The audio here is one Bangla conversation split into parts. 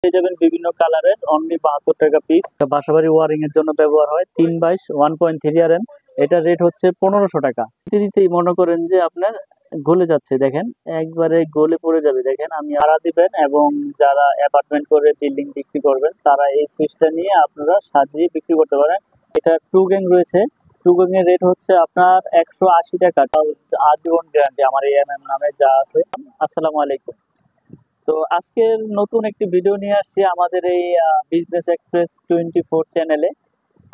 পেয়ে যাবেন বিভিন্ন কালারের অনলি 72 টাকা পিস। বাসাবাড়ি ওয়ারিং এর জন্য ব্যবহার হয় 3/22 1.3 আরএম। এটা রেট হচ্ছে 1500 টাকা। দিতেই মনে করেন যে আপনার গলে যাচ্ছে, দেখেন একবারে গলে পড়ে যাবে। দেখেন আমি ভাড়া দিবেন এবং যারা অ্যাপার্টমেন্ট করে বিল্ডিং বিক্রি করবেন তারা এই সুইচটা নিয়ে আপনারা সাজিয়ে বিক্রি করতে পারেন। এটা টু গ্যাং রয়েছে। টু গ্যাং এর রেট হচ্ছে আপনার 180 টাকা, আজীবন গ্যারান্টি আমার এই এমএম নামে যা আছে। আসসালামু আলাইকুম। তো আজকের নতুন একটি ভিডিও নিয়ে আসছি আমাদের এই বিজনেস এক্সপ্রেস 24 চ্যানেলে।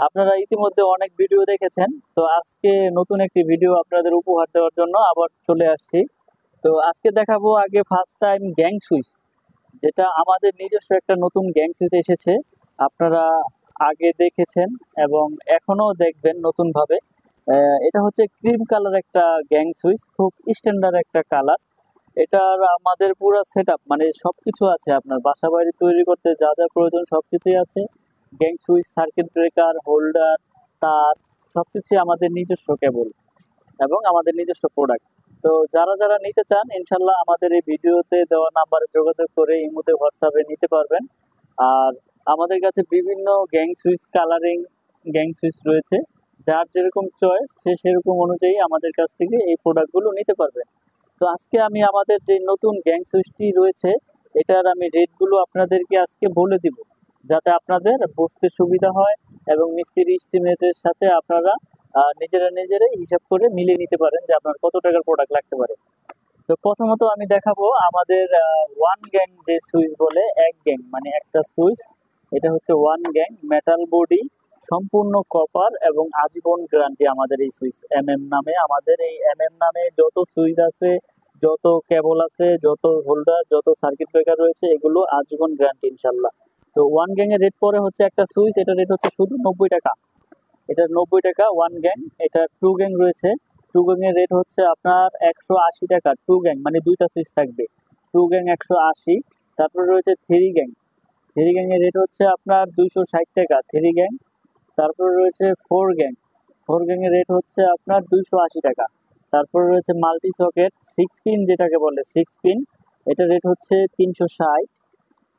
আপনারা ইতিমধ্যে অনেক ভিডিও দেখেছেন, তো আজকে নতুন একটি ভিডিও আপনাদের উপহার দেওয়ার জন্য আবার চলে আসছি। তো আজকে দেখাবো আগে ফার্স্ট টাইম গ্যাং সুইচ, যেটা আমাদের নিজস্ব একটা নতুন গ্যাং সুইচ এসেছে। আপনারা আগে দেখেছেন এবং এখনো দেখবেন নতুন ভাবে। এটা হচ্ছে ক্রিম কালার একটা গ্যাং সুইচ, খুব স্ট্যান্ডার্ড একটা কালার। এটার আমাদের পুরো সেটআপ মানে সবকিছু আছে, আপনার বাসা বাড়ি তৈরি করতে যা যা প্রয়োজন সবকিছুই আছে। Gang switch, circuit breaker, holder, তার সবকিছুই আমাদের নিজস্ব কেবল এবং আমাদের নিজস্ব প্রোডাক্ট। তো যারা যারা নিতে চান ইনশাল্লাহ আমাদের এই ভিডিওতে দেওয়া নাম্বারে যোগাযোগ করে ইমোতে হোয়াটসঅ্যাপে নিতে পারবেন। আর আমাদের কাছে বিভিন্ন gang switch colouring gang switch রয়েছে, যার যেরকম চয়েস সে সেরকম অনুযায়ী আমাদের কাছ থেকে এই প্রোডাক্টগুলো নিতে পারবেন। তো আজকে আমি আমাদের যে নতুন গ্যাং সুইচটি রয়েছে এটার আমি রেটগুলো আপনাদেরকে আজকে বলে দিব, যাতে আপনাদের বুঝতে সুবিধা হয় এবং মিস্ত্রি এস্টিমেটের সাথে আপনারা নিজেরাই হিসাব করে মিলিয়ে নিতে পারেন যে আপনার কত টাকার প্রোডাক্ট লাগতে পারে। তো প্রথমত আমি দেখাবো আমাদের ওয়ান গ্যাং যে সুইচ বলে, এক গ্যাং মানে একটা সুইচ। এটা হচ্ছে ওয়ান গ্যাং মেটাল বডি, সম্পূর্ণ কপার এবং আজীবন গ্যারান্টি আমাদের এই সুইচ এমএম নামে। আমাদের এই এমএম নামে যত সুইচ আছে, যত কেবল আছে, যত হোল্ডার, যত সার্কিট ব্রেকার রয়েছে এগুলো আজীবন গ্যারান্টি ইনশাল্লাহ। তো ওয়ান গ্যাং এর রেট পরে হচ্ছে একটা সুইচ, এটা রেট হচ্ছে শুধু 90 টাকা। এটা 90 টাকা ওয়ান গ্যাং। এটা টু গ্যাং রয়েছে। টু গ্যাং এর রেট হচ্ছে আপনার 180 টাকা। টু গ্যাং মানে দুইটা সুইচ থাকবে, টু গ্যাং 180। তারপরে রয়েছে থ্রি গ্যাং। থ্রি গ্যাং এর রেট হচ্ছে আপনার 260 টাকা থ্রি গ্যাং। তারপরে রয়েছে ফোর গ্যাং। ফোর গ্যাং এর রেট হচ্ছে আপনার 280 টাকা। তারপরে রয়েছে মাল্টি সকেট সিক্স পিন, যেটাকে বলে সিক্স পিন, এটা রেট হচ্ছে 360।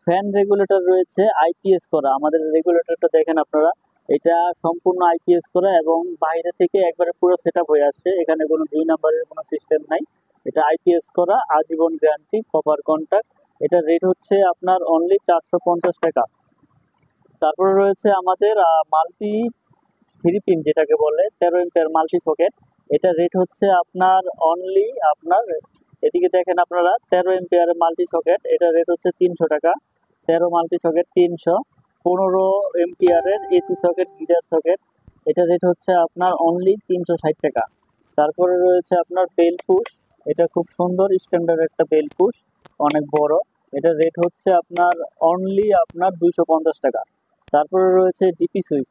ফ্যান রেগুলেটর রয়েছে আইপিএস করা, আমাদের রেগুলেটরটা দেখেন আপনারা, এটা সম্পূর্ণ আইপিএস করা এবং বাইরে থেকে একবারে পুরো সেটআপ হয়ে আসছে, এখানে কোনো দুই নাম্বারের কোনো সিস্টেম নাই। এটা আইপিএস করা, আজীবন গ্যারান্টি, কপার কন্টাক্ট। এটা রেট হচ্ছে আপনার অনলি 450 টাকা। তারপরে রয়েছে আমাদের মাল্টি থ্রি পিন, যেটাকে বলে 13 এম্পিয়ার মাল্টি সকেট। এটা রেট হচ্ছে আপনার অনলি আপনার, এদিকে দেখেন আপনারা, 13 এম্পিয়ার মাল্টি সকেট, এটা রেট হচ্ছে 300 টাকা। 13 মাল্টি সকেট 300। 15 এম্পিয়ারের এসি সকেট গিজার সকেট, এটা রেট হচ্ছে আপনার অনলি 360 টাকা। তারপরে রয়েছে আপনার বেল পুশ, এটা খুব সুন্দর স্ট্যান্ডার্ড একটা বেল পুশ, অনেক বড়। এটা রেট হচ্ছে আপনার অনলি আপনার 250 টাকা। তারপরে রয়েছে ডিপি সুইচ।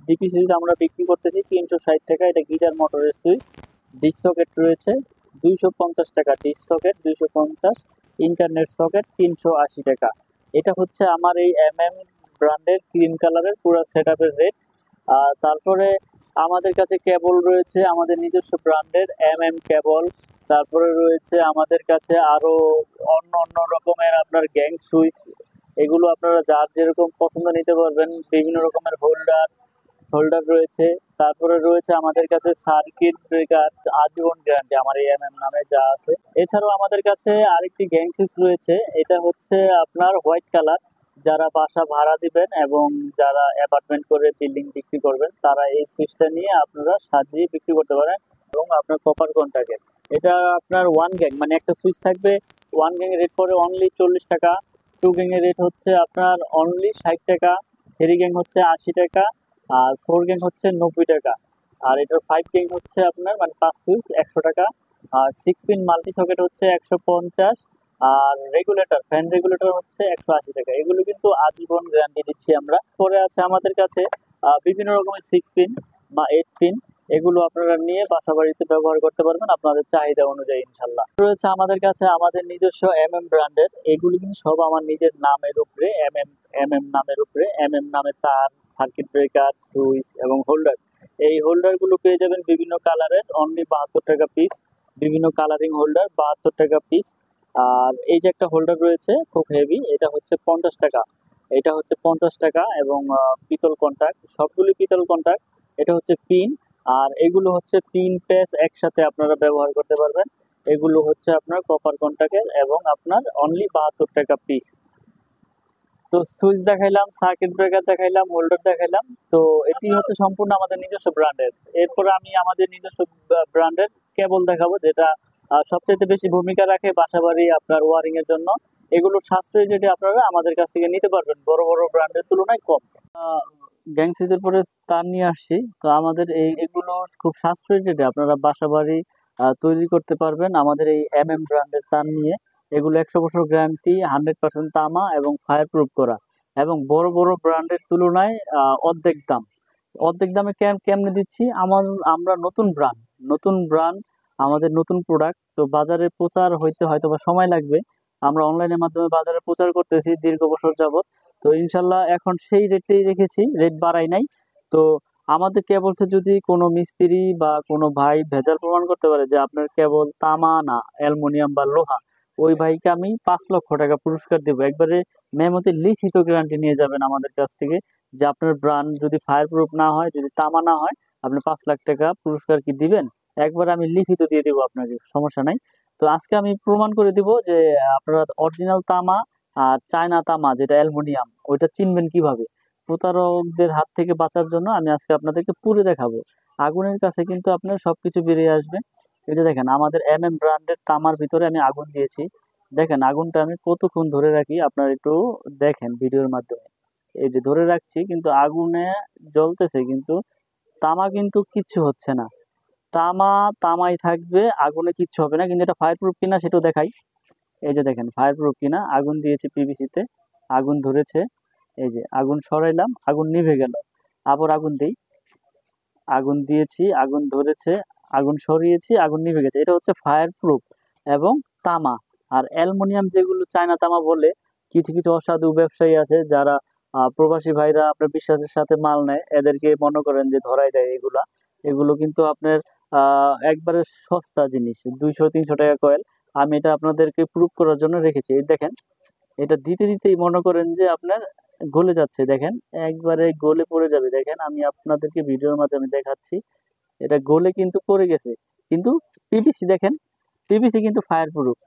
ডিপি সুইচ আমরা বিক্রি করতেছি 360 টাকা। এটা গিজার মোটরের সুইচ। ডিশ সকেট রয়েছে 250 টাকা, ডিশ সকেট 250। ইন্টারনেট সকেট 380 টাকা। এটা হচ্ছে আমার এই এমএম ব্র্যান্ডের ক্রিম কালারের পুরো সেটআপের রেট। তারপরে আমাদের কাছে কেবল রয়েছে আমাদের নিজস্ব ব্র্যান্ডের এমএম কেবল। তারপরে রয়েছে আমাদের কাছে আরো অন্য অন্য রকমের আপনার গ্যাং সুইচ, এগুলো আপনারা যার যেরকম পছন্দ নিতে পারবেন। বিভিন্ন রকমের হোল্ডার হোল্ডার রয়েছে। তারপরে রয়েছে আমাদের কাছে সার্কিট ব্রেকার, আজীবন গ্যারান্টি আমার এই এমএম নামে যা আছে। এছাড়াও আমাদের কাছে আরেকটি গ্যাং সুইচ রয়েছে, এটা হচ্ছে আপনার হোয়াইট কালার। যারা বাসা ভাড়া দিবেন এবং যারা অ্যাপার্টমেন্ট করে বিল্ডিং বিক্রি করবেন তারা এই সুইচটা নিয়ে আপনারা সাজিয়ে বিক্রি করতে পারেন এবং আপনার কপার কন্টাক্টের। এটা আপনার ওয়ান গ্যাং মানে একটা সুইচ থাকবে। ওয়ান গ্যাং এর রেট পড়ে অনলি 40 টাকা। টু গ্যাং এর রেট হচ্ছে আপনার অনলি 60 টাকা। থ্রি গ্যাং হচ্ছে 80 টাকা। আর ফোর গ্যাং হচ্ছে 90 টাকা। আর এটার ফাইভ গ্যাং হচ্ছে আপনার মানে পাঁচ সুইচ 100 টাকা। আর সিক্স পিন মাল্টি সকেট হচ্ছে 150। আর রেগুলেটর ফ্যান রেগুলেটর হচ্ছে 180 টাকা। এগুলো কিন্তু আজীবন গ্যারান্টি দিচ্ছি আমরা। পরে আছে আমাদের কাছে বিভিন্ন রকমের সিক্স পিন বা এইট পিন, এগুলো আপনারা নিয়ে বাসা বাড়িতে ব্যবহার করতে পারবেন আপনাদের চাহিদা অনুযায়ী ইনশাল্লাহ। রয়েছে আমাদের কাছে আমাদের নিজস্ব এমএম ব্র্যান্ডের, এগুলো কিন্তু সব আমার নিজের নামের উপরে, এমএম নামের উপরে। এমএম নামে তার, সার্কিট ব্রেকার, সুইচ এবং হোল্ডার। এই হোল্ডার গুলো পেয়ে যাবেন বিভিন্ন কালারের অনলি 72 টাকা পিস। বিভিন্ন কালারিং হোল্ডার 72 টাকা পিস। আর এই যে একটা হোল্ডার রয়েছে খুব হেভি, এটা হচ্ছে 50 টাকা। এটা হচ্ছে 50 টাকা এবং পিতল কন্টাক্ট, সবগুলি পিতল কন্টাক্ট। এটা হচ্ছে পিন, আর এগুলো হচ্ছে পিন প্যাচ একসাথে আপনারা ব্যবহার করতে পারবেন। এগুলো হচ্ছে আপনার কপার কন্টাক্টের এবং আপনার অনলি 72 টাকা পিস। তো সুইচ দেখাইলাম, সার্কিট ব্রেকার দেখাইলাম, হোল্ডার দেখাইলাম। তো এটি হচ্ছে সম্পূর্ণ আমাদের নিজস্ব ব্র্যান্ডের। এরপরে আমি আমাদের নিজস্ব ব্র্যান্ডের কেবল দেখাবো, যেটা সবচেয়ে বেশি ভূমিকা রাখে বাসাবাড়ি আপনার ওয়ারিং এর জন্য। এগুলো সাশ্রয়ী, যেটি আপনারা আমাদের কাছ থেকে নিতে পারবেন বড় বড় ব্র্যান্ডের তুলনায় কম। গ্যাং সুইচের পরে তার নিয়ে আসছি। তো আমাদের এগুলো খুব সাশ্রয়ী, যেটা আপনারা বাসাবাড়ি তৈরি করতে পারবেন আমাদের এই ব্র্যান্ডের তার নিয়ে। এগুলো 100 বছর গ্যারান্টি, 100% তামা এবং ফায়ার প্রুফ করা, এবং বড় বড় ব্র্যান্ডের তুলনায় অর্ধেক দাম। অর্ধেক দামে কেমনে দিচ্ছি? আমরা নতুন ব্র্যান্ড, আমাদের নতুন প্রোডাক্ট। তো বাজারে প্রচার হইতে হয়তো বা সময় লাগবে। আমরা অনলাইনের মাধ্যমে বাজারে প্রচার করতেছি দীর্ঘ বছর যাবত। তো ইনশাল্লাহ এখন সেই রেটটাই রেখেছি, রেট বাড়াই নাই। তো আমাদের কেবলসে যদি কোনো মিস্ত্রি বা কোনো ভাই ভেজাল প্রমাণ করতে পারে যে আপনার কেবল তামা না অ্যালুমিনিয়াম বা লোহা, ওই ভাইকে আমি 5 লক্ষ টাকা পুরস্কার দেবো। একবারে মেমোতে লিখিত গ্যারান্টি নিয়ে যাবেন আমাদের কাছ থেকে, যে আপনার ব্র্যান্ড যদি ফায়ার প্রুফ না হয়, যদি তামা না হয়, আপনি 5 লাখ টাকা পুরস্কার কি দিবেন? একবার আমি লিখিত দিয়ে দেবো আপনাকে, সমস্যা নাই। তো আজকে আমি প্রমাণ করে দিব যে আপনারা অরিজিনাল তামা আর চায়না তামা যেটা অ্যালুমিনিয়াম, ওইটা চিনবেন কিভাবে। প্রতারকদের হাত থেকে বাঁচার জন্য আমি আজকে আপনাদেরকে পুরে দেখাবো। আগুনের কাছে কিন্তু আপনার সবকিছু বেরিয়ে আসবে। এই যে দেখেন, আমাদের ব্র্যান্ডের তামার ভিতরে আমি আগুন দিয়েছি। দেখেন আগুনটা আমি কতক্ষণ ধরে রাখি, আপনারা একটু দেখেন ভিডিওর মাধ্যমে। এই যে ধরে রাখছি, কিন্তু আগুনে জ্বলতেছে, কিন্তু তামা কিন্তু কিচ্ছু হচ্ছে না। তামা তামাই থাকবে, আগুনে কিচ্ছু হবে না। কিন্তু এটা ফায়ার প্রুফ কিনা সেটাও দেখাই। এই যে দেখেন ফায়ার প্রুফ কিনা। আগুন দিয়েছি পিভিসিতে, আগুন ধরেছে। এই যে আগুন সরাইলাম, আগুন নিভে গেল। আবার আগুন দেই, আগুন দিয়েছি, আগুন ধরেছে, আগুন সরিয়েছি, আগুন নিভে গেছে। এটা হচ্ছে ফায়ার প্রুফ এবং তামা। আর অ্যালুমিনিয়াম, যেগুলো চায়না তামা বলে, কিছু কিছু অসাধু ব্যবসায়ী আছে যারা প্রবাসী ভাইরা আপনার বিশ্বাসের সাথে মাল নেয়, এদেরকে মনে করেন যে ধরাই দেয় এগুলা। এগুলো কিন্তু আপনার একবারে সস্তা জিনিস, 200-300 টাকা কয়েল। আমি এটা আপনাদেরকে প্রুফ করার জন্য রেখেছি। এই দেখেন, এটা দিতে দিতেই মনে করেন যে আপনার গলে যাচ্ছে। দেখেন একবারে গলে পড়ে যাবে। দেখেন আমি আপনাদেরকে ভিডিওর মাধ্যমে দেখাচ্ছি, এটা গলে কিন্তু পড়ে গেছে। কিন্তু পিভিসি দেখেন, পিভিসি কিন্তু ফায়ার প্রুফ,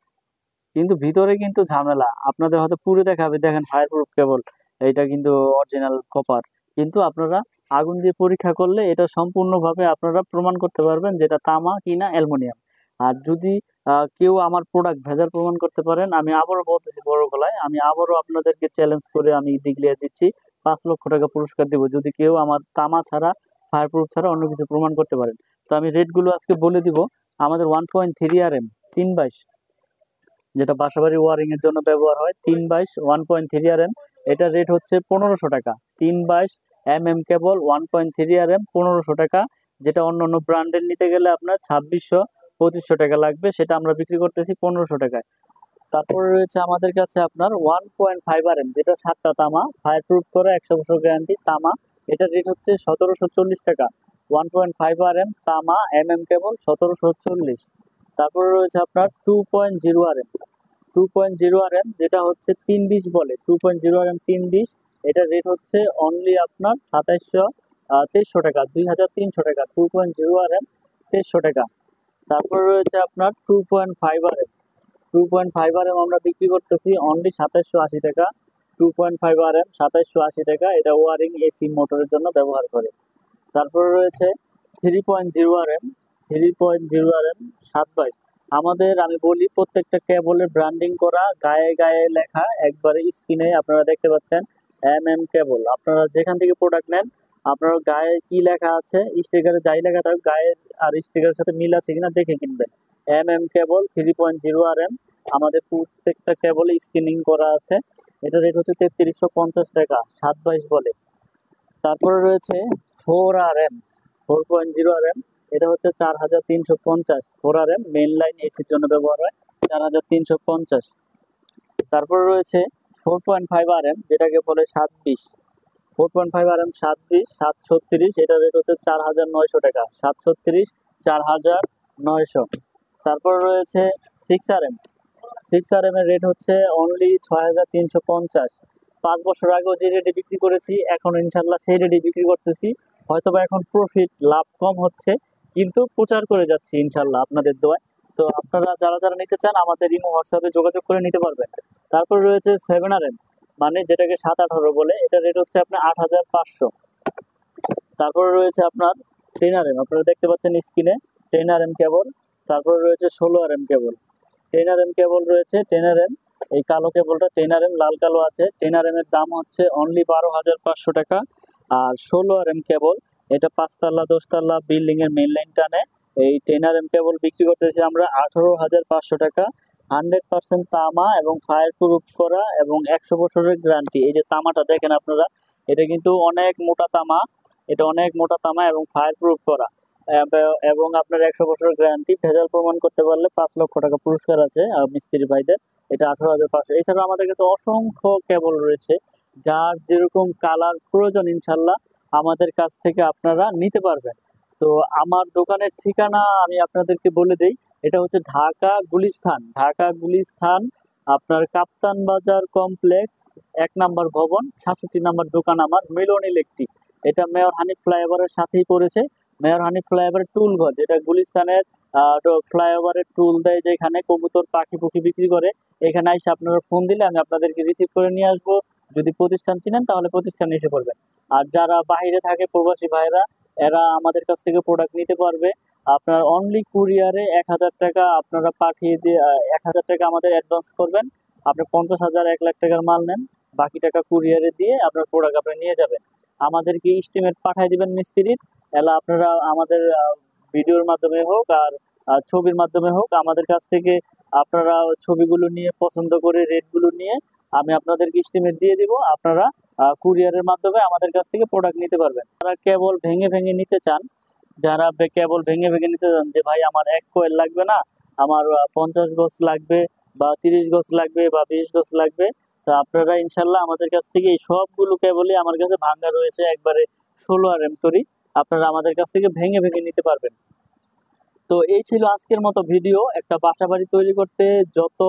কিন্তু ভিতরে কিন্তু ঝামেলা। আপনাদের হয়তো পুরো দেখাবে, দেখেন ফায়ার প্রুফ কেবল, এটা কিন্তু অরিজিনাল কপার। কিন্তু আপনারা আগুন দিয়ে পরীক্ষা করলে এটা সম্পূর্ণভাবে আপনারা প্রমাণ করতে পারবেন যেটা তামা কিনা অ্যালুমিনিয়াম। আর যদি কেউ আমার প্রোডাক্ট ভেজাল প্রমাণ করতে পারেন, আমি আবারও বলতেছি বড় গলায়, আমি আবারও আপনাদেরকে চ্যালেঞ্জ করে আমি ডিক্লেয়ার দিচ্ছি, 5 লক্ষ টাকা পুরস্কার দেবো যদি কেউ আমার তামা ছাড়া, ফায়ার প্রুফ ছাড়া অন্য কিছু প্রমাণ করতে পারেন। তো আমি রেটগুলো আজকে বলে দিব। আমাদের 1.3 RM 3/22, যেটা বাসাবাড়ি ওয়ারিং এর জন্য ব্যবহার হয়, 3/22 1.3 RM, এটার রেট হচ্ছে 1500 টাকা। 3/22 কেবল 1.3 RM 1500 টাকা। যেটা অন্য অন্য ব্র্যান্ডের নিতে গেলে আপনার 2600-2500 টাকা লাগবে, সেটা আমরা বিক্রি করতেছি 1500 টাকায়। তারপরে রয়েছে আমাদের কাছে আপনার 1.5 RM, যেটা 7টা তামা, ফায়ার প্রুফ করা, 100 বছর গ্যারান্টি তামা। এটার রেট হচ্ছে 1740 টাকা। 1.5 RM তামা কেবল 1740। তারপরে রয়েছে আপনার 2.0 RM, 2.0 RM, যেটা হচ্ছে 320 বলে, 2.0 RM 320। এটার রেট হচ্ছে অনলি আপনার 2300 টাকা, 2300 টাকা। 2.0 RM 2300 টাকা। তারপরে রয়েছে আপনার 2.5 RM, 2.5 RM আমরা বিক্রি করতেছি অনলি 2780 টাকা। 2.5 RM 2780 টাকা। এটা ওয়ারিং এসি মোটরের জন্য ব্যবহার করে। তারপরে রয়েছে 3.0 RM, 3.0 RM 7/22। আমাদের, আমি বলি, প্রত্যেকটা কেবলের ব্র্যান্ডিং করা, গায়ে গায়ে লেখা, একবারে স্ক্রিনে আপনারা দেখতে পাচ্ছেন কেবল। আপনারা যেখান থেকে প্রোডাক্ট নেন, আপনার গায়ে কি লেখা আছে, স্টিকারে যাই লেখা থাকুক, গায়ে আর স্টিকারের সাথে মিল আছে কিনা দেখে কিনবেন। কেবল 3.0 RM, আমাদের প্রত্যেকটা কেবলে স্ক্রিনিং করা আছে। এটা রেট হচ্ছে 3350 টাকা, 7/22 বলে। তারপরে রয়েছে 4RM, 4.0 RM, এটা হচ্ছে 4350। 4RM মেইন লাইন এসির জন্য ব্যবহার হয়, 4350। তারপরে রয়েছে 4.5 RM, যেটাকে বলে 720। 4.5 RM 720, 736, এটা রেট হচ্ছে 4900 টাকা, 736, 4900। তারপর রয়েছে 6 RM, 6RM এর রেট হচ্ছে অনলি 6350। 5 বছর আগেও যে রেটে বিক্রি করেছি এখন ইনশাল্লাহ সেই রেটে বিক্রি করতেছি। হয়তোবা এখন প্রফিট লাভ কম হচ্ছে, কিন্তু প্রচার করে যাচ্ছি ইনশাল্লাহ আপনাদের দোয়ায়। তো আপনারা যারা যারা নিতে চান আমাদের ইমো হোয়াটসঅ্যাপে যোগাযোগ করে নিতে পারবেন। তারপর রয়েছে 7RM, মানে যেটাকে 718 বলে, এটা রেট হচ্ছে আপনার 8500। তারপরে রয়েছে আপনার 10RM, আপনারা দেখতে পাচ্ছেন স্ক্রিনে 10RM কেবল। তারপরে রয়েছে 16RM কেবল। 10RM কেবল রয়েছে, 10RM এই কালো কেবলটা 10RM লাল কালো আছে। 10RM এর দাম হচ্ছে অনলি 12,500 টাকা। আর 16RM কেবল, এটা 5 তলা 10 তলা বিল্ডিং এর মেইন লাইন টানে। এই 10RM কেবল বিক্রি করতেছি আমরা 18,500 টাকা। 100% তামা এবং ফায়ার প্রুফ করা এবং 100 বছরের গ্যারান্টি। এই যে তামাটা দেখেন আপনারা, এটা কিন্তু অনেক মোটা তামা, এটা অনেক মোটা তামা এবং ফায়ার প্রুফ করা। এবং আপনার 100 বছরের গ্যারান্টি। ভেজাল প্রমাণ করতে পারলে 5 লক্ষ টাকা পুরস্কার আছে মিস্ত্রি ভাইদের। এটা 18,500। এছাড়াও আমাদের কাছে অসংখ্য কেবল রয়েছে, যার যেরকম কালার প্রয়োজন ইনশাল্লাহ আমাদের কাছ থেকে আপনারা নিতে পারবেন। তো আমার দোকানের ঠিকানা আমি আপনাদেরকে বলে দেই, এটা হচ্ছে ঢাকা গুলিস্তান। ঢাকা গুলিস্তান আপনার কাপ্তান বাজার কমপ্লেক্স 1 নম্বর ভবন, 67 নম্বর দোকান আমার, মিলন ইলেকট্রিক। এটা মেয়র হানিফ ফ্লাইওভারের সাথেই পড়েছে। মেয়র হানিফ ফ্লাইওভারের টুল ঘর, যেটা গুলিস্তানের ফ্লাইওভারের টুল দেয়, যেখানে কবুতর পাখি পুখি বিক্রি করে, এখানে এসে আপনারা ফোন দিলে আমি আপনাদেরকে রিসিভ করে নিয়ে আসবো। যদি প্রতিষ্ঠান চিনেন তাহলে প্রতিষ্ঠানে এসে পড়বেন। আর যারা বাইরে থাকে প্রবাসী ভাইরা, এরা আমাদের কাছ থেকে প্রোডাক্ট নিতে পারবে। আপনার অনলি কুরিয়ারে 1000 টাকা আপনারা পাঠিয়ে দিয়ে 1000 টাকা আমাদের অ্যাডভান্স করবেন। আপনি 50,000 1 লাখ টাকার মাল নেন, বাকি টাকা কুরিয়ারে দিয়ে আপনার প্রোডাক্ট আপনি নিয়ে যাবেন। আমাদেরকে এস্টিমেট পাঠিয়ে দিবেন মিস্ত্রির, এলা আপনারা আমাদের ভিডিওর মাধ্যমে হোক আর ছবির মাধ্যমে হোক আমাদের কাছ থেকে আপনারা ছবিগুলো নিয়ে পছন্দ করে রেটগুলো নিয়ে আমি আপনাদেরকে এস্টিমেট দিয়ে দিব। আপনারা কুরিয়ারের মাধ্যমে আমাদের কাছ থেকে প্রোডাক্ট নিতে পারবেন। যারা কেবল ভেঙে ভেঙে নিতে চান, যারা কেবল ভেঙে ভেঙে নিতে চান যে ভাই আমার 1 কয়েল লাগবে না, আমার 50 গজ লাগবে বা 30 গজ লাগবে বা 20 গজ লাগবে, তা আপনারা ইনশাল্লাহ আমাদের কাছ থেকে এই সবগুলো কেবলই আমার কাছে ভাঙা রয়েছে, একবারে 16RM তৈরি, আপনারা আমাদের কাছ থেকে ভেঙে ভেঙে নিতে পারবেন। তো এই ছিল আজকের মতো ভিডিও। একটা বাসাবাড়ি তৈরি করতে যত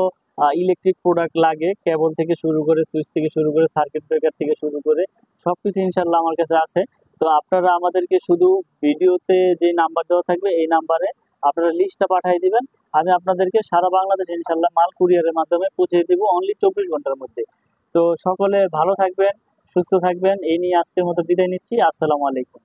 ইলেকট্রিক প্রোডাক্ট লাগে, কেবল থেকে শুরু করে, সুইচ থেকে শুরু করে, সার্কিট ব্রেকার থেকে শুরু করে সবকিছু ইনশাল্লাহ আমার কাছে আছে। তো আপনারা আমাদেরকে শুধু ভিডিওতে যে নাম্বার দেওয়া থাকবে এই নাম্বারে আপনারা লিস্টটা পাঠিয়ে দিবেন। আমি আপনাদেরকে সারা বাংলাদেশে ইনশাল্লাহ মাল কুরিয়ারের মাধ্যমে পৌঁছে দিব অনলি 24 ঘন্টার মধ্যে। তো সকলে ভালো থাকবেন, সুস্থ থাকবেন, এই নিয়ে আজকের মতো বিদায় নিচ্ছি। আসসালামু আলাইকুম।